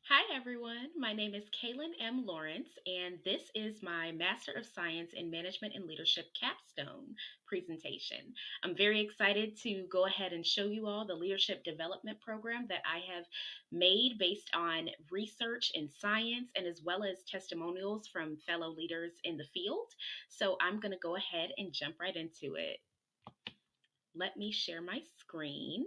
Hi, everyone. My name is Calynn M. Lawrence, and this is my Master of Science in Management and Leadership Capstone presentation. I'm very excited to go ahead and show you all the leadership development program that I have made based on research in science and as well as testimonials from fellow leaders in the field. So I'm going to go ahead and jump right into it. Let me share my screen.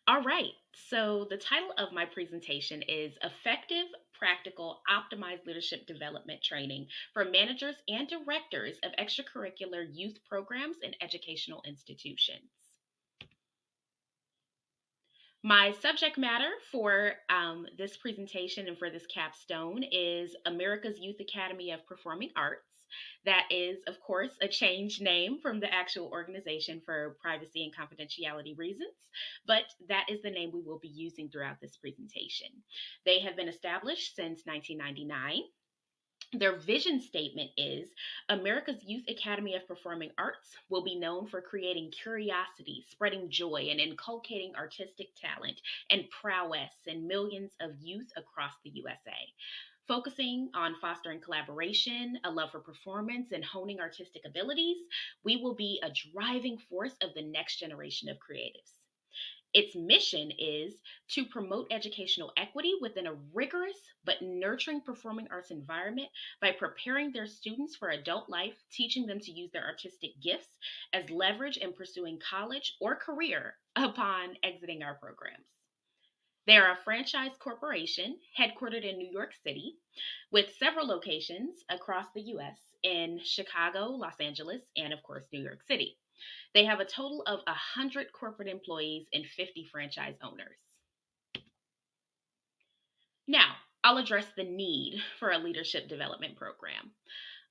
All right. So, the title of my presentation is Effective, Practical, Optimized Leadership Development Training for Managers and Directors of Extracurricular Youth Programs and Educational Institutions. My subject matter for this presentation and for this capstone is America's Youth Academy of Performing Arts. That is, of course, a changed name from the actual organization for privacy and confidentiality reasons, but that is the name we will be using throughout this presentation. They have been established since 1999. Their vision statement is America's Youth Academy of Performing Arts will be known for creating curiosity, spreading joy, and inculcating artistic talent and prowess in millions of youth across the USA. Focusing on fostering collaboration, a love for performance, and honing artistic abilities, we will be a driving force of the next generation of creatives. Its mission is to promote educational equity within a rigorous but nurturing performing arts environment by preparing their students for adult life, teaching them to use their artistic gifts as leverage in pursuing college or career upon exiting our programs. They are a franchise corporation headquartered in New York City with several locations across the US in Chicago, Los Angeles, and of course, New York City. They have a total of 100 corporate employees and 50 franchise owners. Now, I'll address the need for a leadership development program.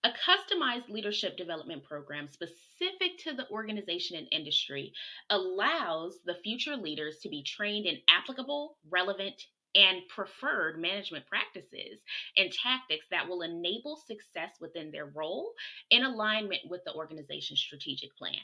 A customized leadership development program specific to the organization and industry allows the future leaders to be trained in applicable, relevant, and preferred management practices and tactics that will enable success within their role in alignment with the organization's strategic plan.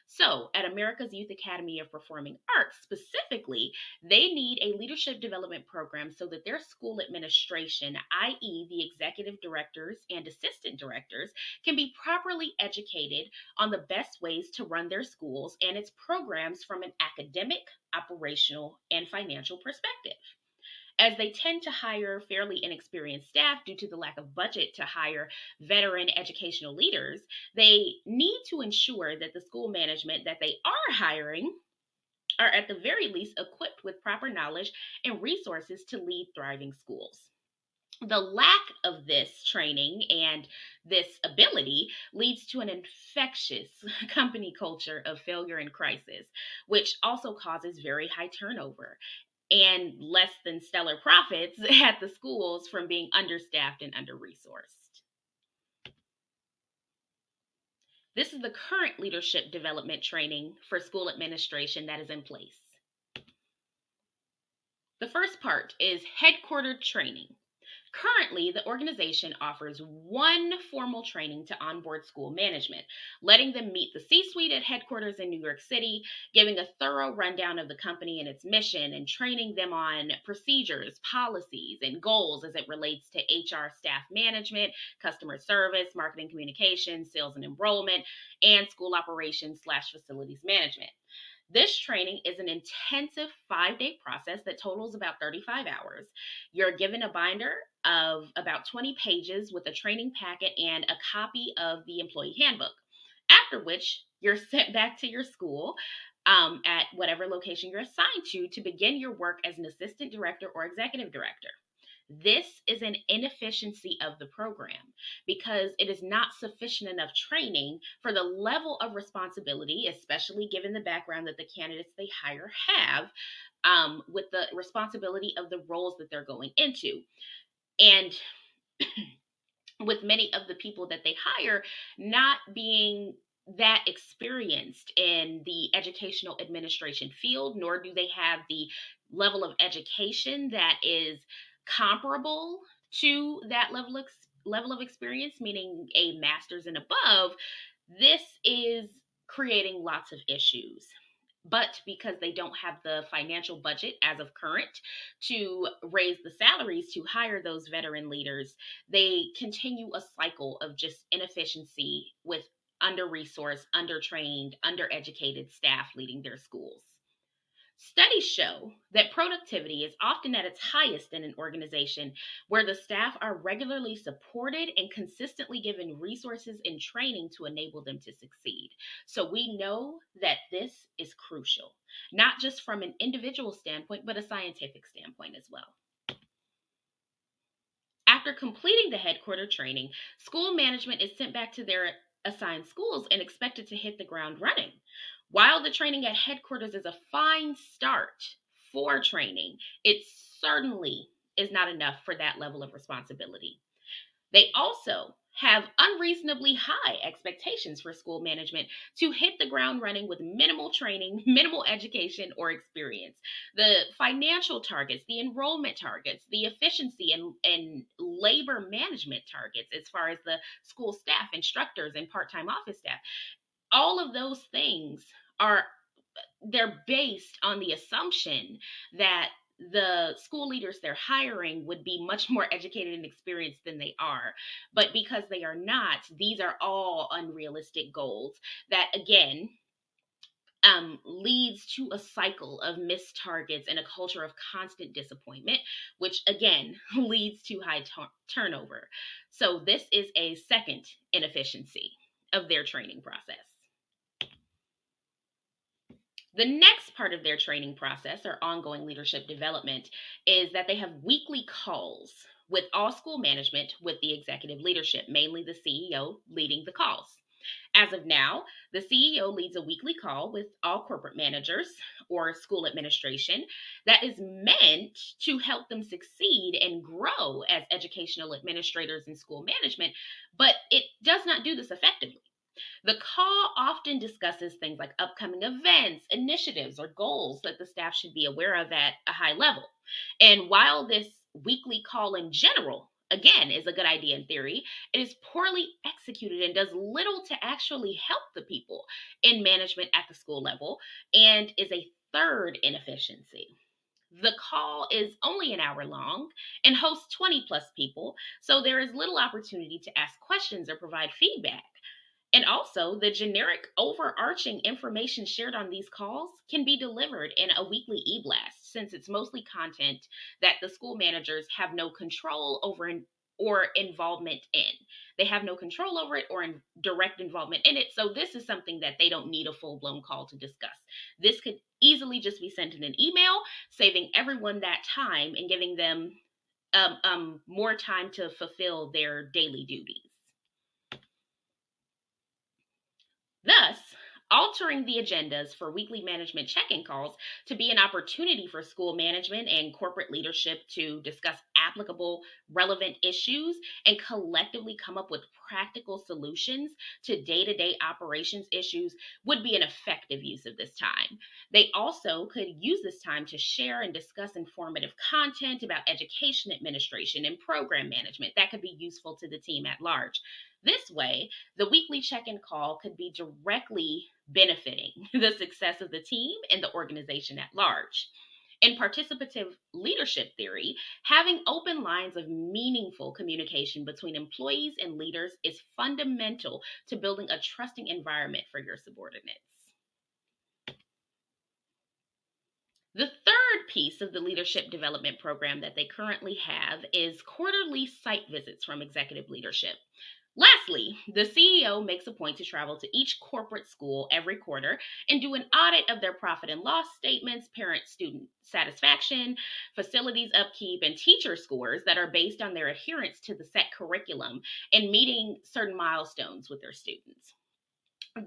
So, at America's Youth Academy of Performing Arts specifically, they need a leadership development program so that their school administration, i.e., the executive directors and assistant directors, can be properly educated on the best ways to run their schools and its programs from an academic, operational, and financial perspective. As they tend to hire fairly inexperienced staff due to the lack of budget to hire veteran educational leaders, they need to ensure that the school management that they are hiring are at the very least equipped with proper knowledge and resources to lead thriving schools. The lack of this training and this ability leads to an infectious company culture of failure and crisis, which also causes very high turnover and less than stellar profits at the schools from being understaffed and under resourced. This is the current leadership development training for school administration that is in place. The first part is headquartered training. Currently, the organization offers one formal training to onboard school management, letting them meet the C suite at headquarters in New York City, giving a thorough rundown of the company and its mission, and training them on procedures, policies, and goals as it relates to HR staff management, customer service, marketing communications, sales and enrollment, and school operations/slash facilities management. This training is an intensive 5-day process that totals about 35 hours. You're given a binder of about 20 pages with a training packet and a copy of the employee handbook, after which you're sent back to your school at whatever location you're assigned to begin your work as an assistant director or executive director. This is an inefficiency of the program because it is not sufficient enough training for the level of responsibility, especially given the background that the candidates they hire have with the responsibility of the roles that they're going into. And with many of the people that they hire not being that experienced in the educational administration field, nor do they have the level of education that is comparable to that level level of experience, meaning a master's and above, this is creating lots of issues. But because they don't have the financial budget as of current to raise the salaries to hire those veteran leaders, they continue a cycle of just inefficiency with under resourced, undertrained, undereducated staff leading their schools. Studies show that productivity is often at its highest in an organization where the staff are regularly supported and consistently given resources and training to enable them to succeed. So we know that this is crucial, not just from an individual standpoint, but a scientific standpoint as well. After completing the headquarter training, school management is sent back to their assigned schools and expected to hit the ground running. While the training at headquarters is a fine start for training, it certainly is not enough for that level of responsibility. They also have unreasonably high expectations for school management to hit the ground running with minimal training, minimal education, or experience. The financial targets, the enrollment targets, the efficiency and labor management targets, as far as the school staff, instructors, and part time office staff, all of those things are they're based on the assumption that the school leaders they're hiring would be much more educated and experienced than they are. But because they are not, these are all unrealistic goals that, again, leads to a cycle of missed targets and a culture of constant disappointment, which again leads to high turnover. So, this is a second inefficiency of their training process. The next part of their training process or ongoing leadership development is that they have weekly calls with all school management with the executive leadership, mainly the CEO leading the calls. As of now, the CEO leads a weekly call with all corporate managers or school administration that is meant to help them succeed and grow as educational administrators in school management, but it does not do this effectively. The call often discusses things like upcoming events, initiatives, or goals that the staff should be aware of at a high level. And while this weekly call in general, again, is a good idea in theory, it is poorly executed and does little to actually help the people in management at the school level and is a third inefficiency. The call is only an hour long and hosts 20 plus people, so there is little opportunity to ask questions or provide feedback. And also, the generic overarching information shared on these calls can be delivered in a weekly e blast since it's mostly content that the school managers have no control over or involvement in. They have no control over it or direct involvement in it. So, this is something that they don't need a full blown call to discuss. This could easily just be sent in an email, saving everyone that time and giving them more time to fulfill their daily duties. Thus, altering the agendas for weekly management check-in calls to be an opportunity for school management and corporate leadership to discuss applicable, relevant issues and collectively come up with practical solutions to day-to-day operations issues would be an effective use of this time. They also could use this time to share and discuss informative content about education administration and program management that could be useful to the team at large. This way, the weekly check in call could be directly benefiting the success of the team and the organization at large. In participative leadership theory, having open lines of meaningful communication between employees and leaders is fundamental to building a trusting environment for your subordinates. The third piece of the leadership development program that they currently have is quarterly site visits from executive leadership. Lastly, the CEO makes a point to travel to each corporate school every quarter and do an audit of their profit and loss statements, parent student satisfaction, facilities upkeep, and teacher scores that are based on their adherence to the set curriculum and meeting certain milestones with their students.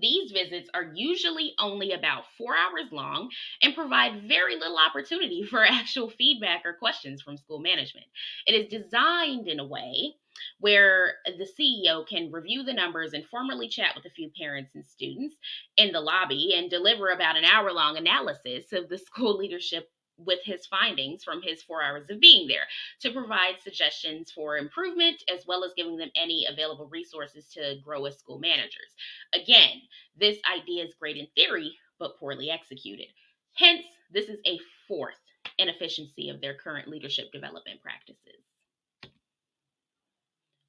These visits are usually only about 4 hours long and provide very little opportunity for actual feedback or questions from school management. It is designed in a way where the CEO can review the numbers and formally chat with a few parents and students in the lobby and deliver about an hour long analysis of the school leadership with his findings from his 4 hours of being there to provide suggestions for improvement, as well as giving them any available resources to grow as school managers. Again, this idea is great in theory, but poorly executed. Hence, this is a fourth inefficiency of their current leadership development practices.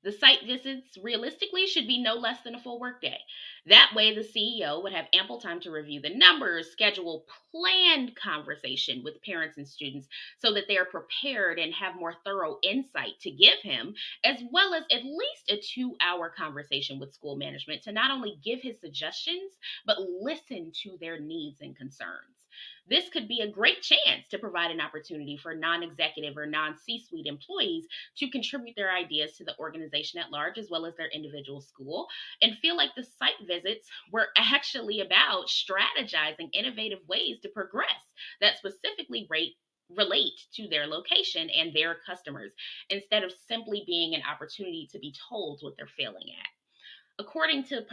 The site visits realistically should be no less than a full workday. That way, the CEO would have ample time to review the numbers, schedule planned conversation with parents and students so that they are prepared and have more thorough insight to give him, as well as at least a 2 hour conversation with school management to not only give his suggestions, but listen to their needs and concerns. This could be a great chance to provide an opportunity for non executive or non C suite employees to contribute their ideas to the organization at large, as well as their individual school, and feel like the site visits were actually about strategizing innovative ways to progress that specifically relate to their location and their customers, instead of simply being an opportunity to be told what they're failing at. According to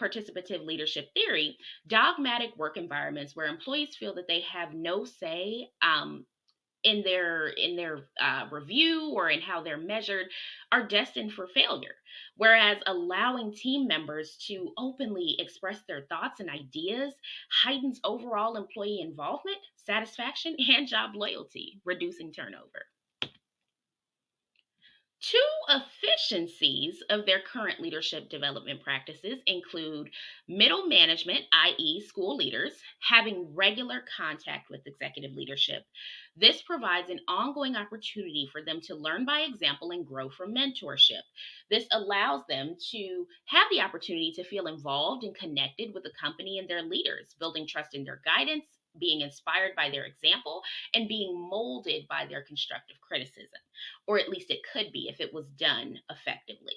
participative leadership theory, dogmatic work environments where employees feel that they have no say in their review or in how they're measured are destined for failure. Whereas allowing team members to openly express their thoughts and ideas heightens overall employee involvement, satisfaction, and job loyalty, reducing turnover. Two efficiencies of their current leadership development practices include middle management, i.e., school leaders, having regular contact with executive leadership. This provides an ongoing opportunity for them to learn by example and grow from mentorship. This allows them to have the opportunity to feel involved and connected with the company and their leaders, building trust in their guidance, being inspired by their example, and being molded by their constructive criticism, or at least it could be if it was done effectively.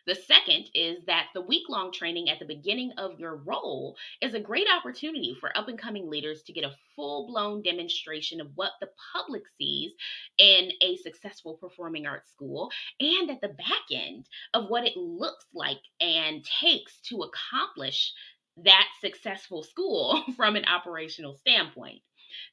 The second is that the week long training at the beginning of your role is a great opportunity for up and coming leaders to get a full blown demonstration of what the public sees in a successful performing arts school, and at the back end of what it looks like and takes to accomplish that successful school from an operational standpoint.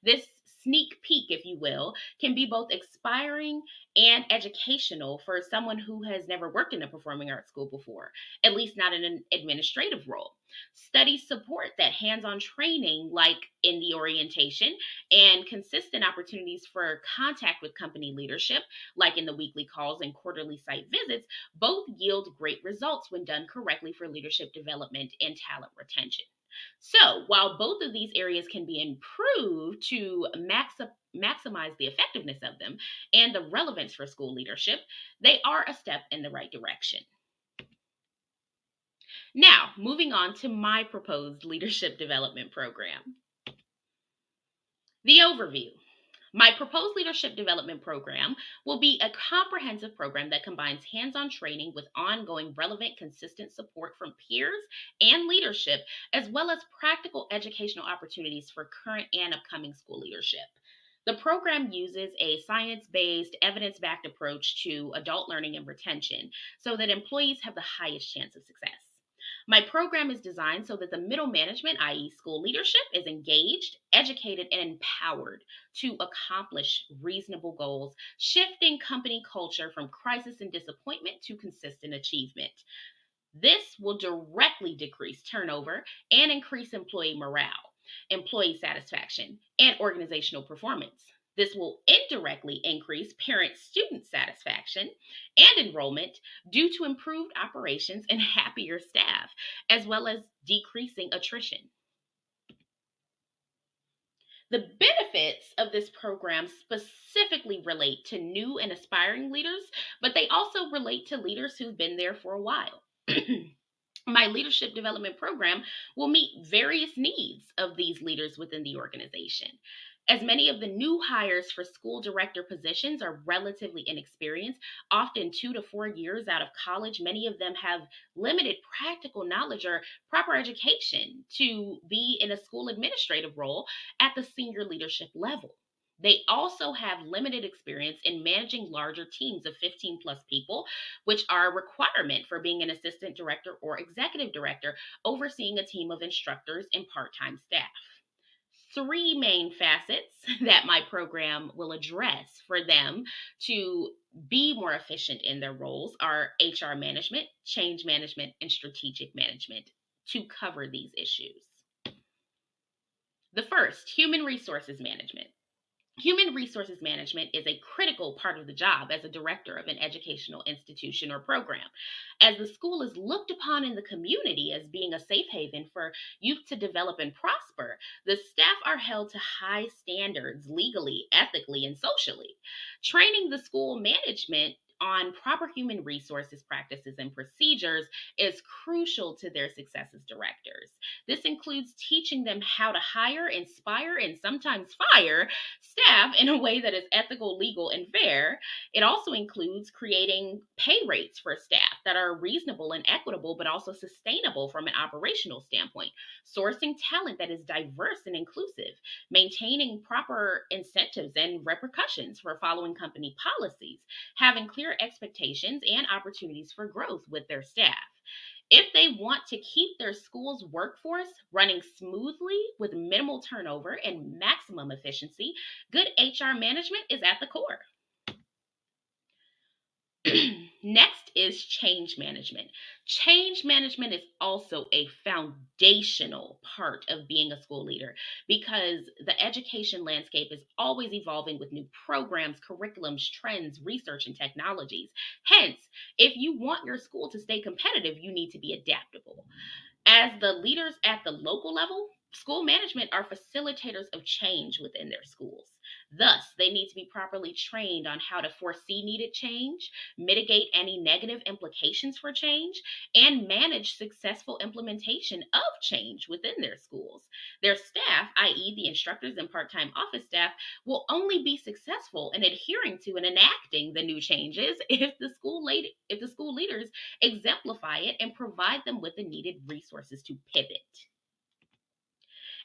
This sneak peek, if you will, can be both inspiring and educational for someone who has never worked in a performing arts school before, at least not in an administrative role. Studies support that hands on training, like in the orientation, and consistent opportunities for contact with company leadership, like in the weekly calls and quarterly site visits, both yield great results when done correctly for leadership development and talent retention. So, while both of these areas can be improved to maximize the effectiveness of them and the relevance for school leadership, they are a step in the right direction. Now, moving on to my proposed leadership development program. The overview. My proposed leadership development program will be a comprehensive program that combines hands on training with ongoing, relevant, consistent support from peers and leadership, as well as practical educational opportunities for current and upcoming school leadership. The program uses a science based, evidence backed approach to adult learning and retention so that employees have the highest chance of success. My program is designed so that the middle management, i.e., school leadership, is engaged, educated, and empowered to accomplish reasonable goals, shifting company culture from crisis and disappointment to consistent achievement. This will directly decrease turnover and increase employee morale, employee satisfaction, and organizational performance. This will indirectly increase parent student satisfaction and enrollment due to improved operations and happier staff, as well as decreasing attrition. The benefits of this program specifically relate to new and aspiring leaders, but they also relate to leaders who've been there for a while. My leadership development program will meet various needs of these leaders within the organization. As many of the new hires for school director positions are relatively inexperienced, often 2 to 4 years out of college, many of them have limited practical knowledge or proper education to be in a school administrative role at the senior leadership level. They also have limited experience in managing larger teams of 15 plus people, which are a requirement for being an assistant director or executive director overseeing a team of instructors and part time staff. three main facets that my program will address for them to be more efficient in their roles are HR management, change management, and strategic management to cover these issues. The first, human resources management. Human resources management is a critical part of the job as a director of an educational institution or program, as the school is looked upon in the community as being a safe haven for youth to develop and prosper. The staff are held to high standards legally, ethically, and socially. Training the school management on proper human resources practices and procedures is crucial to their success as directors. This includes teaching them how to hire, inspire, and sometimes fire staff in a way that is ethical, legal, and fair. It also includes creating pay rates for staff that are reasonable and equitable, but also sustainable from an operational standpoint, sourcing talent that is diverse and inclusive, maintaining proper incentives and repercussions for following company policies, having clear expectations and opportunities for growth with their staff. If they want to keep their school's workforce running smoothly with minimal turnover and maximum efficiency, good HR management is at the core. Next is change management. Change management is also a foundational part of being a school leader because the education landscape is always evolving with new programs, curriculums, trends, research, and technologies. Hence, if you want your school to stay competitive, you need to be adaptable. As the leaders at the local level, school management are facilitators of change within their schools. Thus, they need to be properly trained on how to foresee needed change, mitigate any negative implications for change, and manage successful implementation of change within their schools. Their staff, i.e., the instructors and part time office staff, will only be successful in adhering to and enacting the new changes if the school leaders exemplify it and provide them with the needed resources to pivot.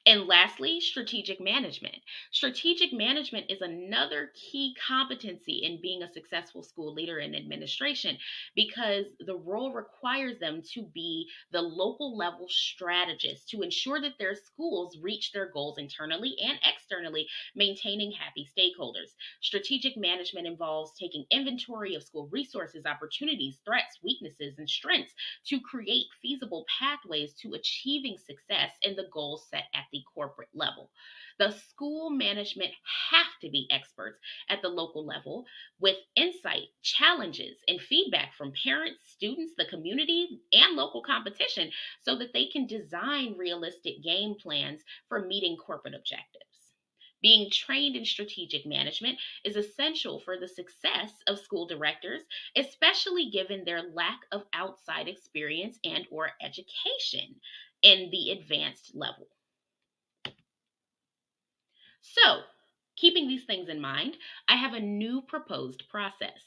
And lastly, strategic management. Strategic management is another key competency in being a successful school leader and administration because the role requires them to be the local level strategist to ensure that their schools reach their goals internally and externally, maintaining happy stakeholders. Strategic management involves taking inventory of school resources, opportunities, threats, weaknesses, and strengths to create feasible pathways to achieving success in the goals set at the corporate level. The school management have to be experts at the local level with insight, challenges, and feedback from parents, students, the community, and local competition so that they can design realistic game plans for meeting corporate objectives. Being trained in strategic management is essential for the success of school directors, especially given their lack of outside experience and or education in the advanced level. So, keeping these things in mind, I have a new proposed process.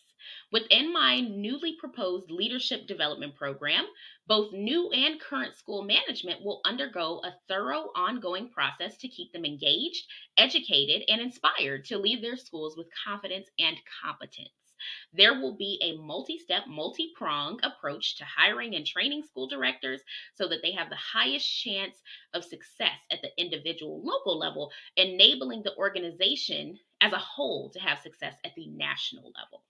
Within my newly proposed leadership development program, both new and current school management will undergo a thorough ongoing process to keep them engaged, educated, and inspired to lead their schools with confidence and competence. There will be a multi step, multi pronged approach to hiring and training school directors so that they have the highest chance of success at the individual local level, enabling the organization as a whole to have success at the national level.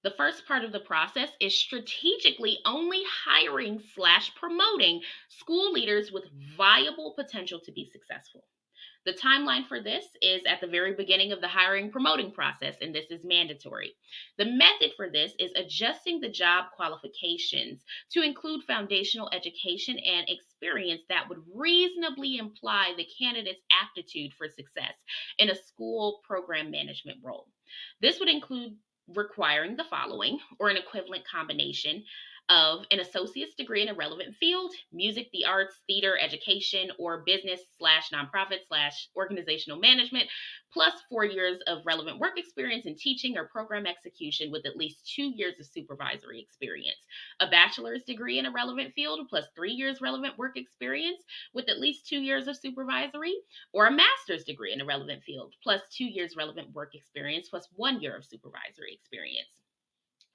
The first part of the process is strategically only hiring/promoting school leaders with viable potential to be successful. The timeline for this is at the very beginning of the hiring promoting process, and this is mandatory. The method for this is adjusting the job qualifications to include foundational education and experience that would reasonably imply the candidate's aptitude for success in a school program management role. This would include requiring the following or an equivalent combination of an associate's degree in a relevant field, music, the arts, theater, education, or business slash nonprofit slash organizational management, plus 4 years of relevant work experience in teaching or program execution with at least 2 years of supervisory experience, a bachelor's degree in a relevant field, plus 3 years relevant work experience with at least 2 years of supervisory, or a master's degree in a relevant field, plus 2 years relevant work experience, plus 1 year of supervisory experience.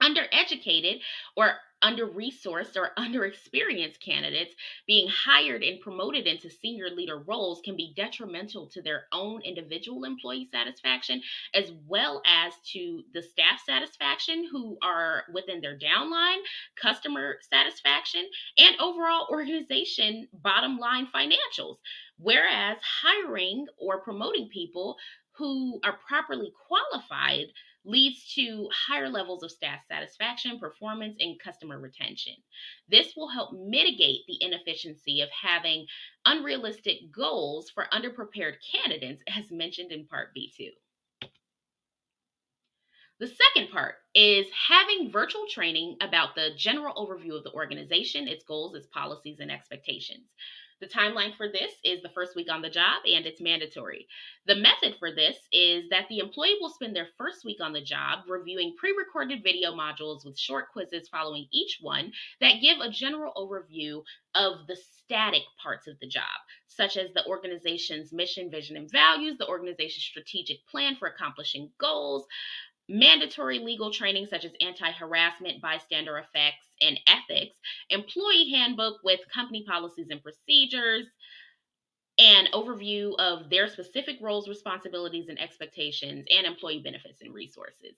Undereducated or under-resourced or under-experienced candidates being hired and promoted into senior leader roles can be detrimental to their own individual employee satisfaction, as well as to the staff satisfaction who are within their downline, customer satisfaction, and overall organization bottom line financials. Whereas hiring or promoting people who are properly qualified leads to higher levels of staff satisfaction, performance, and customer retention. This will help mitigate the inefficiency of having unrealistic goals for underprepared candidates, as mentioned in Part B2. The second part is having virtual training about the general overview of the organization, its goals, its policies, and expectations. The timeline for this is the first week on the job, and it's mandatory. The method for this is that the employee will spend their first week on the job reviewing pre-recorded video modules with short quizzes following each one that give a general overview of the static parts of the job, such as the organization's mission, vision, and values, the organization's strategic plan for accomplishing goals, mandatory legal training such as anti-harassment, bystander effects, and ethics, employee handbook with company policies and procedures, an overview of their specific roles, responsibilities, and expectations, and employee benefits and resources.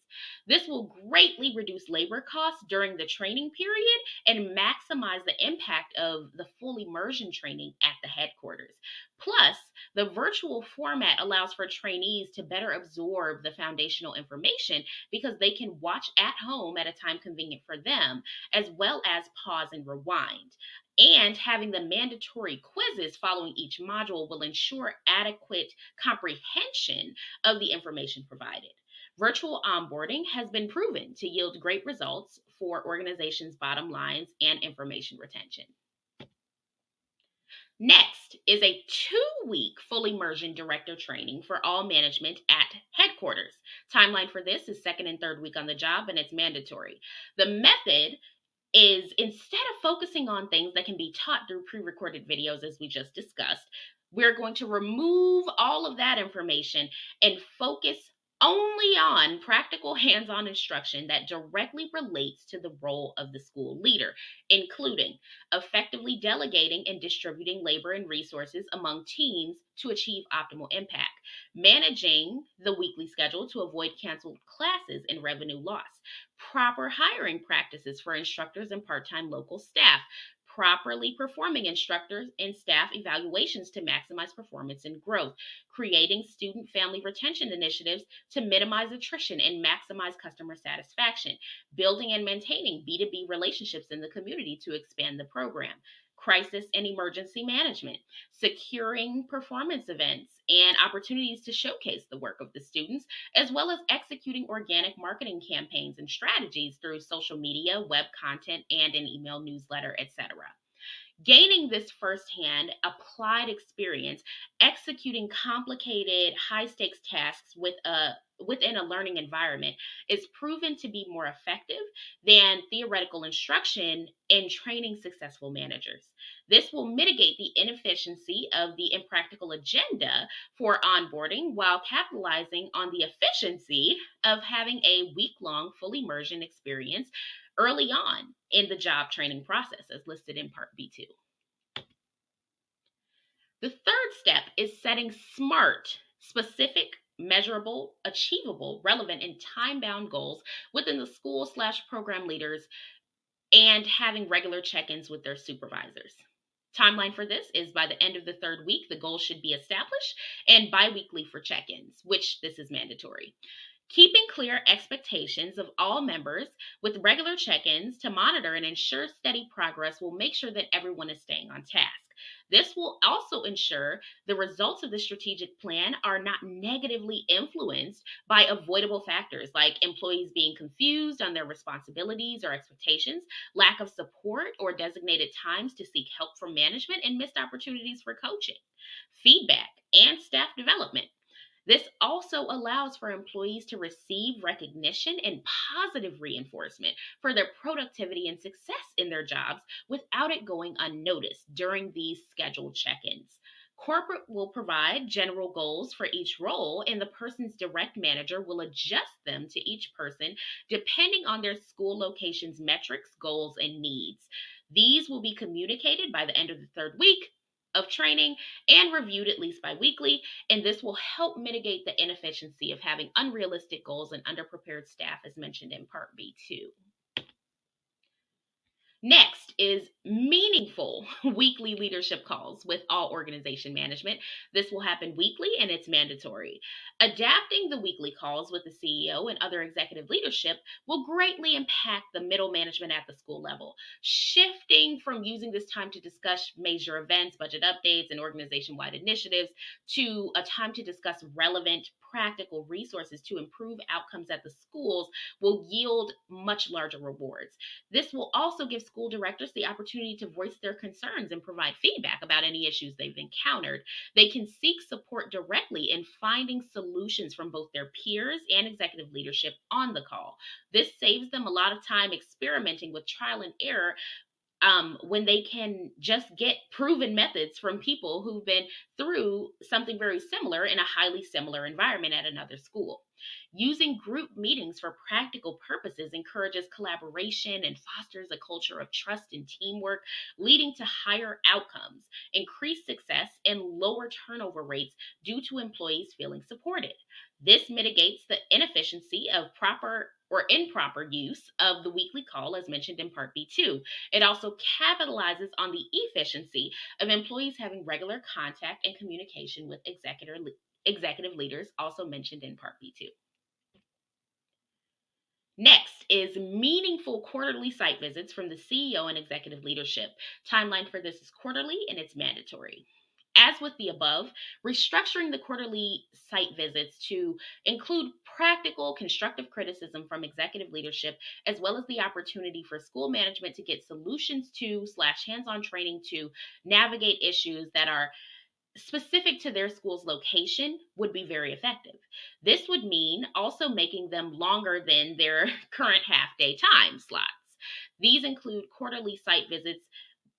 This will greatly reduce labor costs during the training period and maximize the impact of the full immersion training at the headquarters. Plus, the virtual format allows for trainees to better absorb the foundational information because they can watch at home at a time convenient for them, as well as pause and rewind. And having the mandatory quizzes following each module will ensure adequate comprehension of the information provided. Virtual onboarding has been proven to yield great results for organizations' bottom lines and information retention. Next is a 2-week full immersion director training for all management at headquarters. Timeline for this is second and third week on the job, and it's mandatory. The method is, instead of focusing on things that can be taught through pre-recorded videos, as we just discussed, we're going to remove all of that information and focus only on practical hands-on instruction that directly relates to the role of the school leader, including effectively delegating and distributing labor and resources among teams to achieve optimal impact, managing the weekly schedule to avoid canceled classes and revenue loss, proper hiring practices for instructors and part-time local staff, properly performing instructors and staff evaluations to maximize performance and growth, creating student family retention initiatives to minimize attrition and maximize customer satisfaction, building and maintaining B2B relationships in the community to expand the program, crisis and emergency management, securing performance events and opportunities to showcase the work of the students, as well as executing organic marketing campaigns and strategies through social media, web content, and an email newsletter, etc. Gaining this firsthand applied experience executing complicated, high stakes tasks within a learning environment is proven to be more effective than theoretical instruction in training successful managers. This will mitigate the inefficiency of the impractical agenda for onboarding while capitalizing on the efficiency of having a week-long full immersion experience early on in the job training process, as listed in Part B2. The third step is setting SMART, specific, measurable, achievable, relevant, and time-bound goals within the school/program leaders and having regular check-ins with their supervisors. Timeline for this is by the end of the third week, the goals should be established, and bi-weekly for check-ins, which this is mandatory. Keeping clear expectations of all members with regular check-ins to monitor and ensure steady progress will make sure that everyone is staying on task. This will also ensure the results of the strategic plan are not negatively influenced by avoidable factors like employees being confused on their responsibilities or expectations, lack of support or designated times to seek help from management, and missed opportunities for coaching, feedback, and staff development. This also allows for employees to receive recognition and positive reinforcement for their productivity and success in their jobs without it going unnoticed during these scheduled check-ins. Corporate will provide general goals for each role, and the person's direct manager will adjust them to each person depending on their school location's metrics, goals, and needs. These will be communicated by the end of the third week of training and reviewed at least biweekly, and this will help mitigate the inefficiency of having unrealistic goals and underprepared staff, as mentioned in Part B2. Next is meaningful weekly leadership calls with all organization management. This will happen weekly and it's mandatory. Adapting the weekly calls with the CEO and other executive leadership will greatly impact the middle management at the school level. Shifting from using this time to discuss major events, budget updates, and organization wide initiatives to a time to discuss relevant, practical resources to improve outcomes at the schools will yield much larger rewards. This will also give school directors the opportunity to voice their concerns and provide feedback about any issues they've encountered. They can seek support directly in finding solutions from both their peers and executive leadership on the call. This saves them a lot of time experimenting with trial and error when they can just get proven methods from people who've been through something very similar in a highly similar environment at another school. Using group meetings for practical purposes encourages collaboration and fosters a culture of trust and teamwork, leading to higher outcomes, increased success, and lower turnover rates due to employees feeling supported. This mitigates the inefficiency of proper or improper use of the weekly call, as mentioned in Part B2. It also capitalizes on the efficiency of employees having regular contact and communication with executive leaders, also mentioned in Part B2. Next is meaningful quarterly site visits from the CEO and executive leadership. Timeline for this is quarterly and it's mandatory. As with the above, restructuring the quarterly site visits to include practical, constructive criticism from executive leadership, as well as the opportunity for school management to get solutions to / hands-on training to navigate issues that are specific to their school's location would be very effective. This would mean also making them longer than their current half day time slots. These include quarterly site visits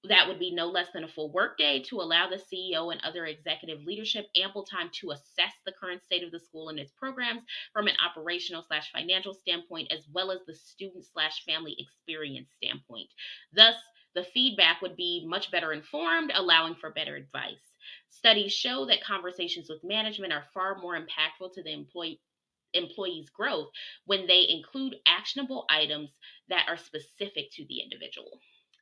that would be no less than a full workday to allow the CEO and other executive leadership ample time to assess the current state of the school and its programs from an operational / financial standpoint, as well as the student / family experience standpoint. Thus, the feedback would be much better informed, allowing for better advice. Studies show that conversations with management are far more impactful to the employees' growth when they include actionable items that are specific to the individual.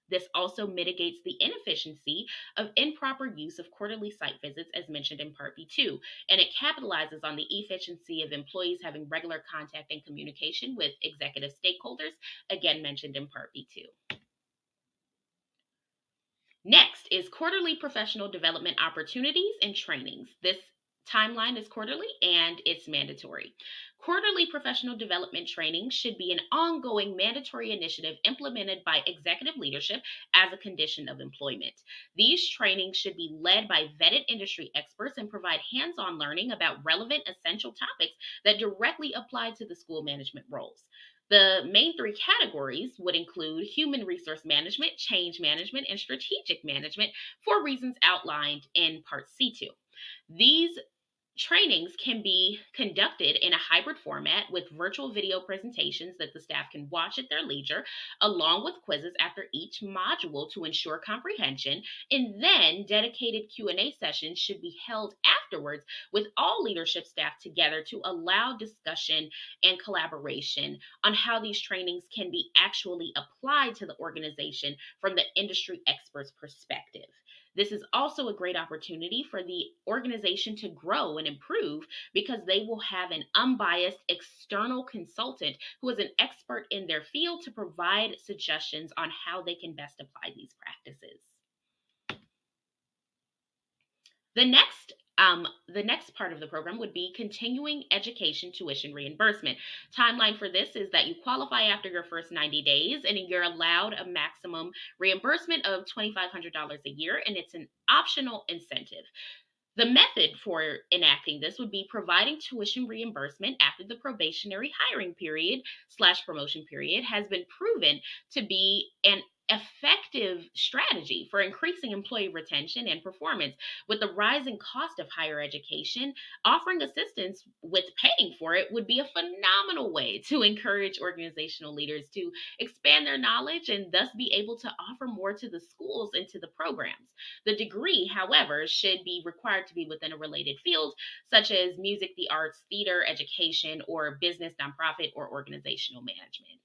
This also mitigates the inefficiency of improper use of quarterly site visits, as mentioned in Part B2, and it capitalizes on the efficiency of employees having regular contact and communication with executive stakeholders, again mentioned in Part B2. Next is quarterly professional development opportunities and trainings. This timeline is quarterly and it's mandatory. Quarterly professional development training should be an ongoing mandatory initiative implemented by executive leadership as a condition of employment. These trainings should be led by vetted industry experts and provide hands-on learning about relevant essential topics that directly apply to the school management roles. The main three categories would include human resource management, change management, and strategic management for reasons outlined in Part C2. These trainings can be conducted in a hybrid format with virtual video presentations that the staff can watch at their leisure, along with quizzes after each module to ensure comprehension, and then dedicated Q&A sessions should be held afterwards with all leadership staff together to allow discussion and collaboration on how these trainings can be actually applied to the organization from the industry expert's perspective. This is also a great opportunity for the organization to grow and improve because they will have an unbiased external consultant who is an expert in their field to provide suggestions on how they can best apply these practices. The next part of the program would be continuing education tuition reimbursement. Timeline for this is that you qualify after your first 90 days and you're allowed a maximum reimbursement of $2,500 a year, and it's an optional incentive. The method for enacting this would be providing tuition reimbursement after the probationary hiring period / promotion period has been proven to be an effective strategy for increasing employee retention and performance. With the rising cost of higher education, offering assistance with paying for it would be a phenomenal way to encourage organizational leaders to expand their knowledge and thus be able to offer more to the schools and to the programs. The degree, however, should be required to be within a related field, such as music, the arts, theater, education, or business, nonprofit, or organizational management.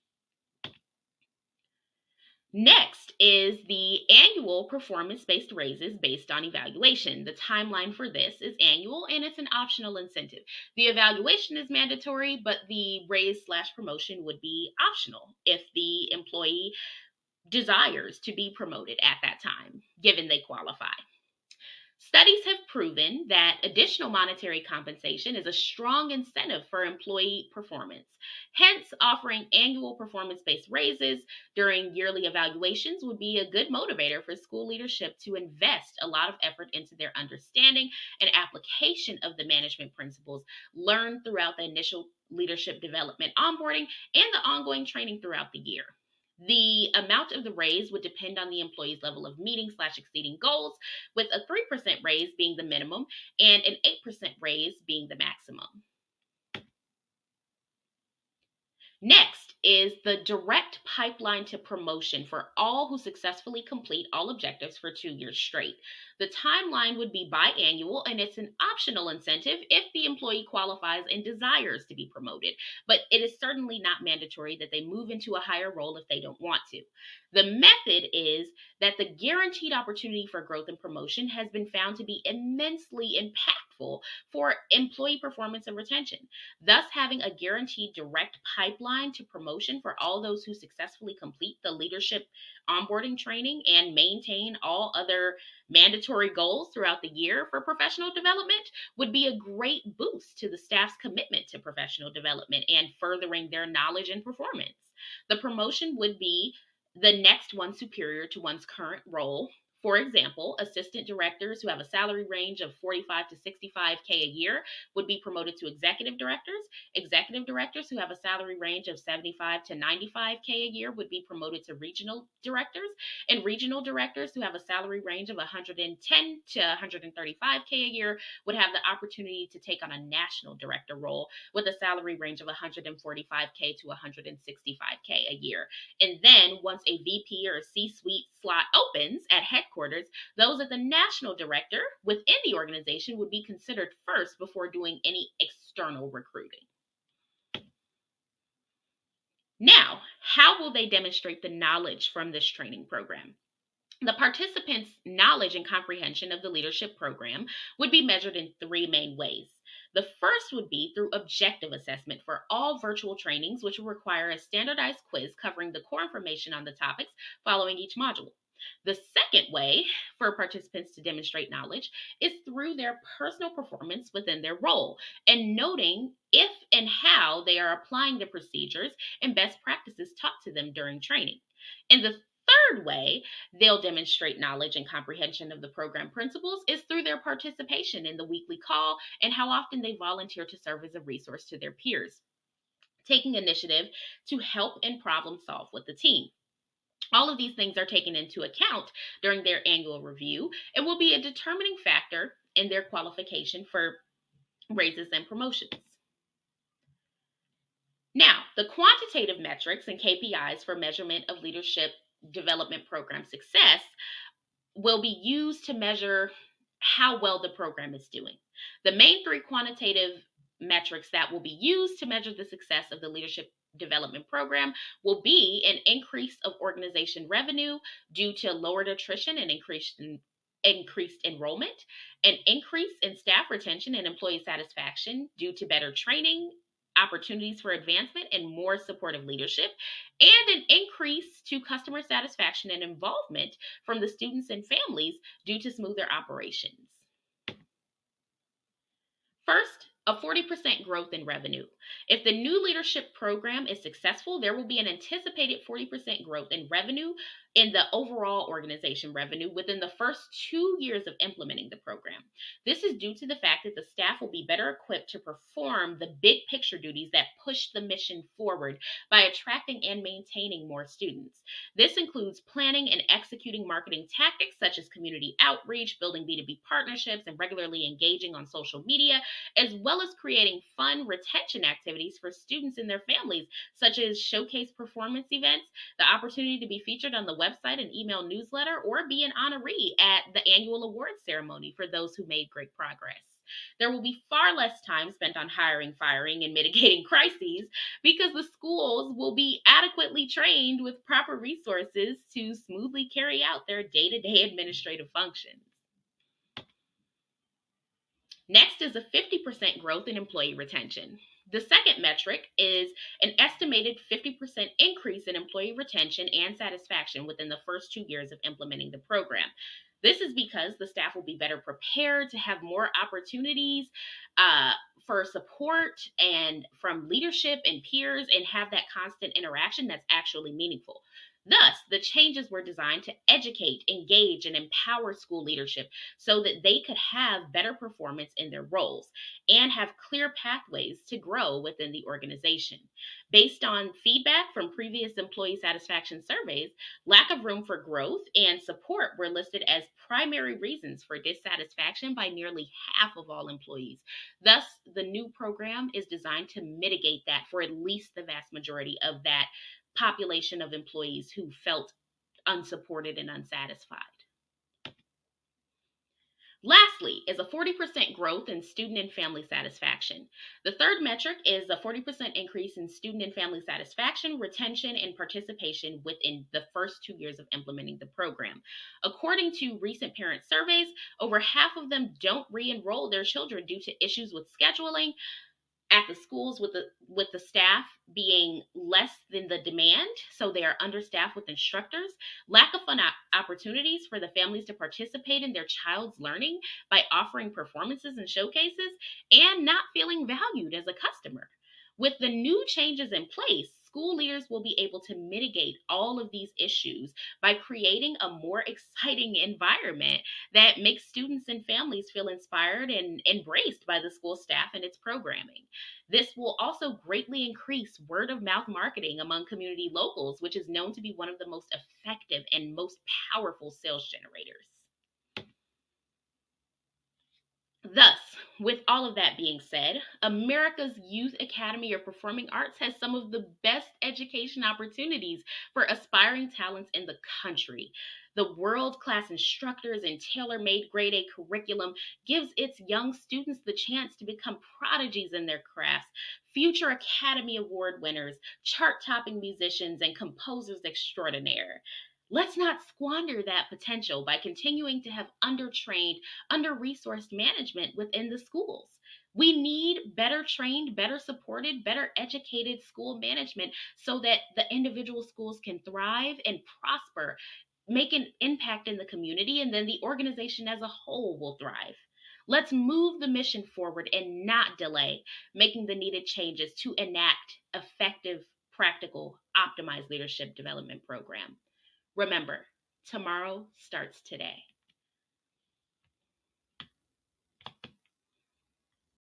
Next is the annual performance based raises based on evaluation. The timeline for this is annual and it's an optional incentive. The evaluation is mandatory, but the raise slash promotion would be optional if the employee desires to be promoted at that time, given they qualify. Studies have proven that additional monetary compensation is a strong incentive for employee performance. Hence, offering annual performance based raises during yearly evaluations would be a good motivator for school leadership to invest a lot of effort into their understanding and application of the management principles learned throughout the initial leadership development onboarding and the ongoing training throughout the year. The amount of the raise would depend on the employee's level of meeting slash exceeding goals, with a 3% raise being the minimum and an 8% raise being the maximum. Next is the direct pipeline to promotion for all who successfully complete all objectives for 2 years straight. The timeline would be biannual and it's an optional incentive if the employee qualifies and desires to be promoted, but it is certainly not mandatory that they move into a higher role if they don't want to. The method is that the guaranteed opportunity for growth and promotion has been found to be immensely impactful for employee performance and retention. Thus, having a guaranteed direct pipeline to promotion for all those who successfully complete the leadership onboarding training and maintain all other mandatory goals throughout the year for professional development would be a great boost to the staff's commitment to professional development and furthering their knowledge and performance. The promotion would be the next one superior to one's current role. For example, assistant directors who have a salary range of 45 to 65K a year would be promoted to executive directors. Executive directors who have a salary range of 75 to 95K a year would be promoted to regional directors. And regional directors who have a salary range of 110 to 135K a year would have the opportunity to take on a national director role with a salary range of 145K to 165K a year. And then once a VP or a C-suite slot opens at headquarters, those at the national director within the organization would be considered first before doing any external recruiting. Now, how will they demonstrate the knowledge from this training program? The participants' knowledge and comprehension of the leadership program would be measured in three main ways. The first would be through objective assessment for all virtual trainings, which will require a standardized quiz covering the core information on the topics following each module. The second way for participants to demonstrate knowledge is through their personal performance within their role and noting if and how they are applying the procedures and best practices taught to them during training. And the third way they'll demonstrate knowledge and comprehension of the program principles is through their participation in the weekly call and how often they volunteer to serve as a resource to their peers, taking initiative to help and problem solve with the team. All of these things are taken into account during their annual review and will be a determining factor in their qualification for raises and promotions. Now, the quantitative metrics and KPIs for measurement of leadership development program success will be used to measure how well the program is doing. The main three quantitative metrics that will be used to measure the success of the leadership development program will be an increase of organization revenue due to lowered attrition and increased enrollment, an increase in staff retention and employee satisfaction due to better training, opportunities for advancement, and more supportive leadership, and an increase to customer satisfaction and involvement from the students and families due to smoother operations. First, A 40% growth in revenue. If the new leadership program is successful, there will be an anticipated 40% growth in revenue in the overall organization revenue within the first 2 years of implementing the program. This is due to the fact that the staff will be better equipped to perform the big picture duties that push the mission forward by attracting and maintaining more students. This includes planning and executing marketing tactics such as community outreach, building B2B partnerships, and regularly engaging on social media, as well as creating fun retention activities for students and their families, such as showcase performance events, the opportunity to be featured on the website and email newsletter, or be an honoree at the annual awards ceremony for those who made great progress. There will be far less time spent on hiring, firing, and mitigating crises because the schools will be adequately trained with proper resources to smoothly carry out their day-to-day administrative functions. Next is a 50% growth in employee retention. The second metric is an estimated 50% increase in employee retention and satisfaction within the first 2 years of implementing the program. This is because the staff will be better prepared to have more opportunities uh, for support and from leadership and peers and have that constant interaction that's actually meaningful. Thus, the changes were designed to educate, engage, and empower school leadership so that they could have better performance in their roles and have clear pathways to grow within the organization. Based on feedback from previous employee satisfaction surveys, lack of room for growth and support were listed as primary reasons for dissatisfaction by nearly half of all employees. Thus, the new program is designed to mitigate that for at least the vast majority of that population of employees who felt unsupported and unsatisfied. Lastly, is a 40% growth in student and family satisfaction. The third metric is a 40% increase in student and family satisfaction, retention, and participation within the first 2 years of implementing the program. According to recent parent surveys, over half of them don't re-enroll their children due to issues with scheduling at the schools with the staff being less than the demand, so they are understaffed with instructors, lack of fun opportunities for the families to participate in their child's learning by offering performances and showcases, and not feeling valued as a customer. With the new changes in place, school leaders will be able to mitigate all of these issues by creating a more exciting environment that makes students and families feel inspired and embraced by the school staff and its programming. This will also greatly increase word of mouth marketing among community locals, which is known to be one of the most effective and most powerful sales generators. Thus, with all of that being said, America's Youth Academy of Performing Arts has some of the best education opportunities for aspiring talents in the country. The world-class instructors and tailor-made grade A curriculum gives its young students the chance to become prodigies in their crafts, future Academy Award winners, chart-topping musicians, and composers extraordinaire. Let's not squander that potential by continuing to have undertrained, under-resourced management within the schools. We need better trained, better supported, better educated school management so that the individual schools can thrive and prosper, make an impact in the community, and then the organization as a whole will thrive. Let's move the mission forward and not delay making the needed changes to enact effective, practical, optimized leadership development program. Remember, tomorrow starts today.